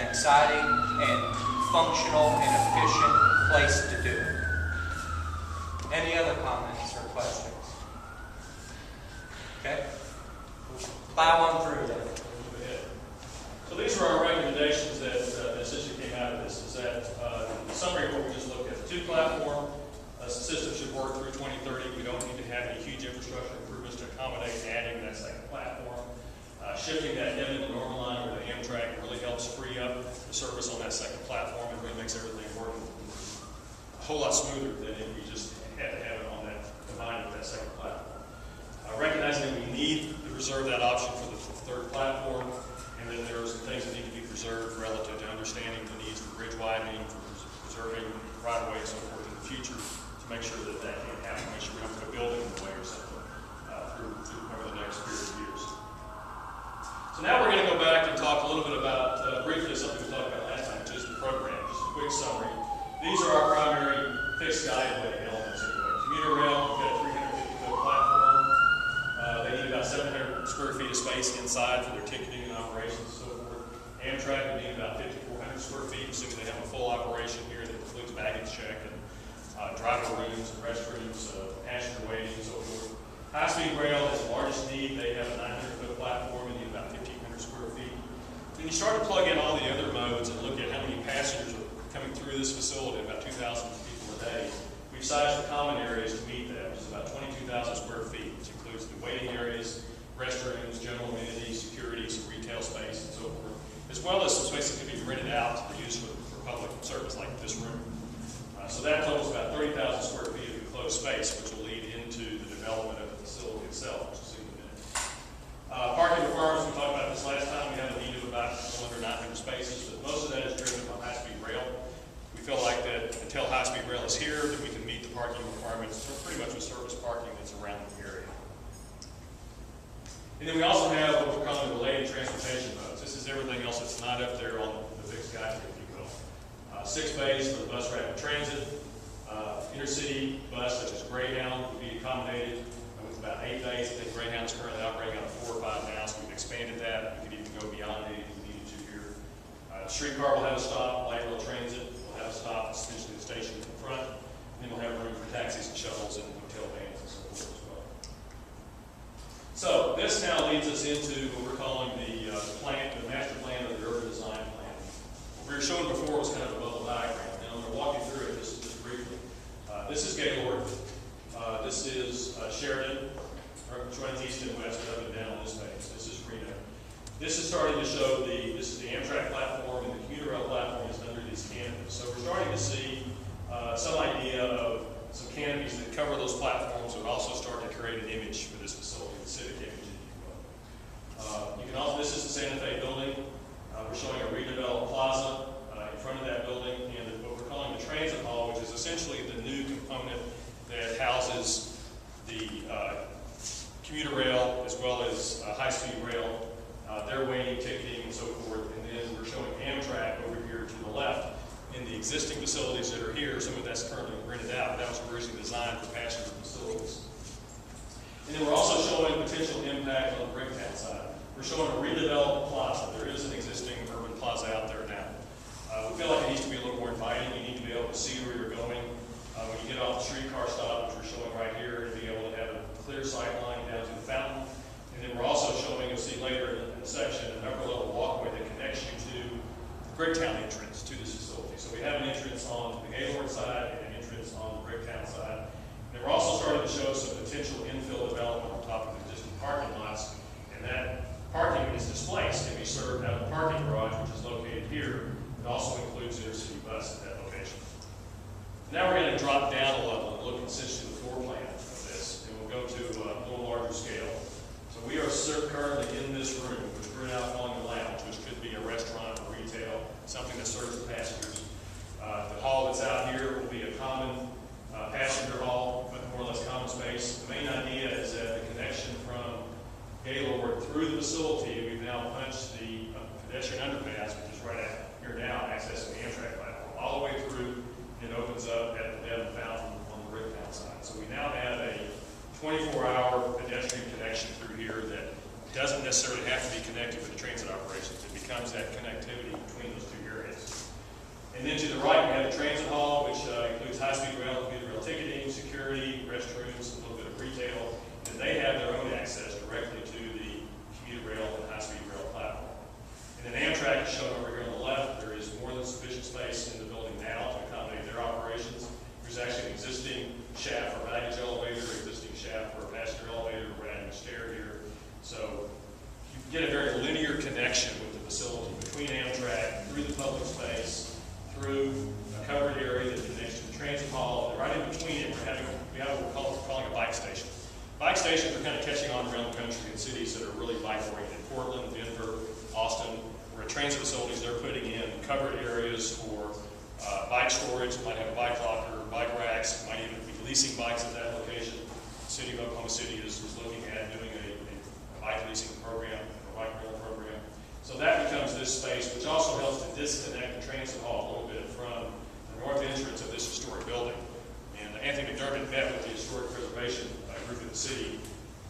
exciting and functional and efficient place to do it. Any other comments or questions? Okay? Plow on through there. So these are our recommendations that essentially came out of this. Is that in summary, what we just looked at, the two platform system should work through 2030. We don't need to have any huge infrastructure improvements to accommodate adding that second platform. Shifting that Devon to Northern Line or the Amtrak really helps free up the service on that second platform and really makes everything work a whole lot smoother than if we just had to have it on that combined with that second platform. Recognizing that we need to reserve that option for the third platform, and then there are some things that need to be preserved relative to understanding the needs for bridge widening, for preserving right-of-way and so forth in the future to make sure that that can't happen, make sure we don't put a building in the way or something through over the next period of years. So now we're going to go back and talk a little bit about, briefly, something we talked about last time, which is the program. Just a quick summary. These are our primary fixed guideway elements anyway. Commuter rail, we've got a 350-foot platform. They need about 700 square feet of space inside for their ticketing and operations and so forth. Amtrak would need about 5,400 square feet, assuming they have a full operation here that includes baggage check and driver rooms and restrooms, passenger waiting and so forth. High-speed rail has the largest need. They have a 900-foot platform and need about 1,500 square feet. When you start to plug in all the other modes and look at how many passengers are coming through this facility, about 2,000 people a day, we've sized the common areas to meet that, which is about 22,000 square feet, which includes the waiting areas, restrooms, general amenities, security, some retail space, and so forth, as well as some space that can be rented out to use for public service, like this room. So that totals about 30,000 square feet of enclosed space, which will lead into the development of the facility itself, which we'll see in a minute. Parking requirements, we talked about this last time. We have a need of about under 900 spaces, but most of that is driven by high-speed rail. We feel like that until high-speed rail is here, that we can meet the parking requirements pretty much with surface parking that's around the area. And then we also have what we're calling related transportation modes. This is everything else that's not up there on the fixed guide, if you will. 6 bays for the bus rapid transit. Intercity bus, such as Greyhound, would be accommodated with about 8 bays. I think Greyhound is currently operating on 4 or 5 now, so we've expanded that. We could even go beyond 8 if we needed to here. Streetcar will have a stop. Light rail transit will have a stop, essentially the station in front. And then we'll have room for taxis and shuttles and hotel vans and so forth as well. So this now leads us into what we're calling the master plan or the urban design plan. What we were showing before was kind of a bubble diagram, and I'm going to walk you through it just briefly. This is Gaylord. This is Sheridan, which runs east and west, up and down on this page. This is Reno. This is starting to show this is the Amtrak platform, and the commuter rail platform is under these canopies. So we're starting to see some idea of some canopies that cover those platforms, but also start to create an image for this facility, the civic image, if you will. You can also, this is the Santa Fe building. We're showing a redeveloped plaza in front of that building, and what we're calling the transit hall, which is essentially the new component that houses the commuter rail as well as high-speed rail, their waiting, ticketing, and so forth. And then we're showing Amtrak over here to the left in the existing facilities that are here. Some of that's currently rented out, but that was originally designed for passenger facilities. And then we're also showing potential impact on the Bricktown side. We're showing a redeveloped plaza. There is an existing urban plaza out there now. We feel like it needs to be a little more inviting. You need to be able to see where you're going. When you get off the streetcar stop, which we're showing right here, and be able to have a clear sight line down to the fountain. And then we're also showing, you'll see later in the section, an upper level walkway that connects you to the Bricktown entrance to this facility. So we have an entrance on the Gaylord side and an entrance on the Bricktown side. And we're also starting to show some potential infill development on top of the existing parking lots. And that parking is displaced can be served out of the parking garage, which is located here. It also includes the Intercity bus at that location. Now we're going to drop down a level and look essentially at the floor plan of this, and we'll go to a little larger scale. So we are currently in this room, which we're now calling the lounge, which could be a restaurant or retail, something that serves the passengers. The hall that's out here will be a common passenger hall, but more or less common space. The main idea is that the connection from Gaylord through the facility, we've now punched the pedestrian underpass, which is right here now, accessing the Amtrak platform, all the way through. It opens up at the Devon Fountain on the Bricktown side. So we now have a 24-hour pedestrian connection through here that doesn't necessarily have to be connected with the transit operations. It becomes that connectivity between those two areas. And then to the right, we have the transit hall, which includes high-speed rail, commuter rail ticketing, security, restrooms, a little bit of retail. And they have their own access directly to the commuter rail and high-speed rail platform. And then Amtrak is shown over here on the left. There is more than sufficient space in the building now to accommodate their operations. There's actually an existing shaft for a baggage elevator, existing shaft for a passenger elevator. We're adding a stair here. So you get a very linear connection with the facility between Amtrak, through the public space, through a covered area that connects to the transit hall. And right in between it, we have what we're calling a bike station. Bike stations are kind of catching on around the country in cities that are really bike-oriented. Portland, Denver, Austin, where at transit facilities they're putting in covered areas for bike storage. It might have a bike locker, bike racks. It might even be leasing bikes at that location. The city of Oklahoma City is looking at doing a bike leasing program, a bike rental program. So that becomes this space, which also helps to disconnect the transit hall a little bit from the north entrance of this historic building. And Anthony McDermott met with the historic preservation group of the city,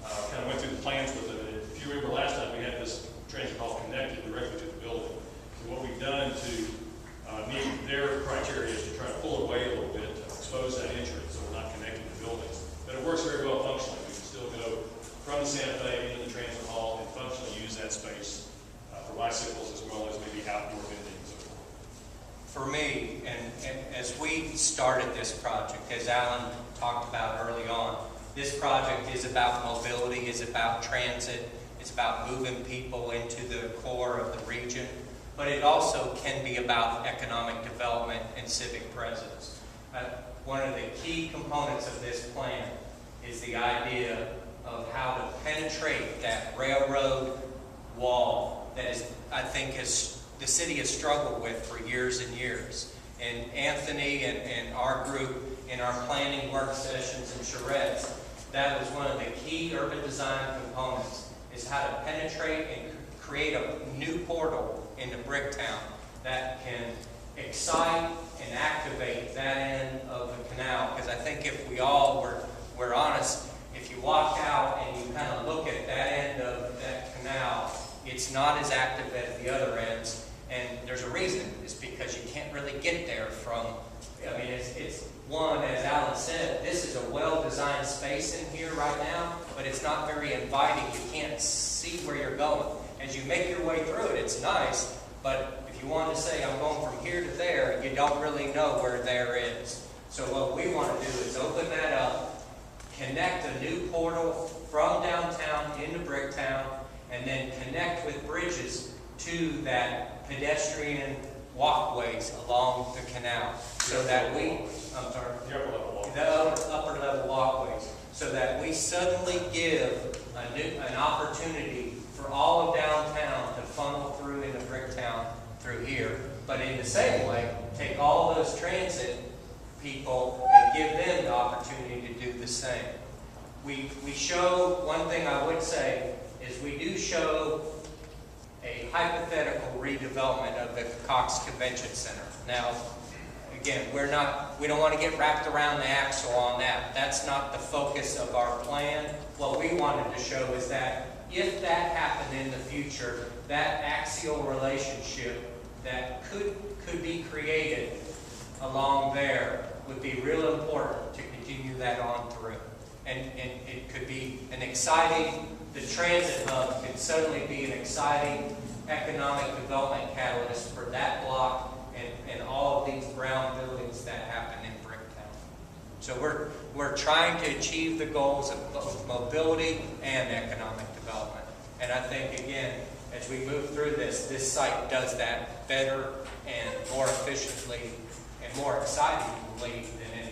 kind of went through the plans with them. And if you remember last time, we had this transit hall connected directly to the building. So what we've done to meet their criteria is to try to pull away a little bit to expose that entrance so we're not connecting the buildings. But it works very well functionally. We can still go from the Santa Fe into the transit hall and functionally use that space for bicycles as well as maybe outdoor vending and so forth. For me, and as we started this project, as Alan talked about early on, this project is about mobility, is about transit, it's about moving people into the core of the region, but it also can be about economic development and civic presence. One of the key components of this plan is the idea of how to penetrate that railroad wall that is, I think, the city has struggled with for years and years. And Anthony and our group in our planning work sessions and charrettes, that was one of the key urban design components, is how to penetrate and create a new portal into Bricktown that can excite and activate that end of the canal. Because I think if we all were honest, if you walk out and you kind of look at that end of that canal, it's not as active as the other ends. And there's a reason. It's because you can't really get there from, I mean, it's one, as Alan said, this is a well-designed space in here right now, but it's not very inviting. You can't see where you're going. As you make your way through it, it's nice, but if you want to say, I'm going from here to there, you don't really know where there is. So what we want to do is open that up, connect a new portal from downtown into Bricktown, and then connect with bridges to that pedestrian walkways along the canal, so that we, I'm sorry, the upper level walkways, so that we suddenly give an opportunity for all of downtown to funnel through into Bricktown through here, but in the same way, take all those transit people and give them the opportunity to do the same. We show, one thing I would say, is we do show a hypothetical redevelopment of the Cox Convention Center. Now, again, we don't want to get wrapped around the axle on that. That's not the focus of our plan. What we wanted to show is that if that happened in the future, that axial relationship that could be created along there would be real important to continue that on through. And it could be an exciting, the transit hub could suddenly be an exciting economic development catalyst for that block and all of these brown buildings that happen in Bricktown. So we're trying to achieve the goals of both mobility and economic development. And I think, again, as we move through this site does that better and more efficiently and more excitingly than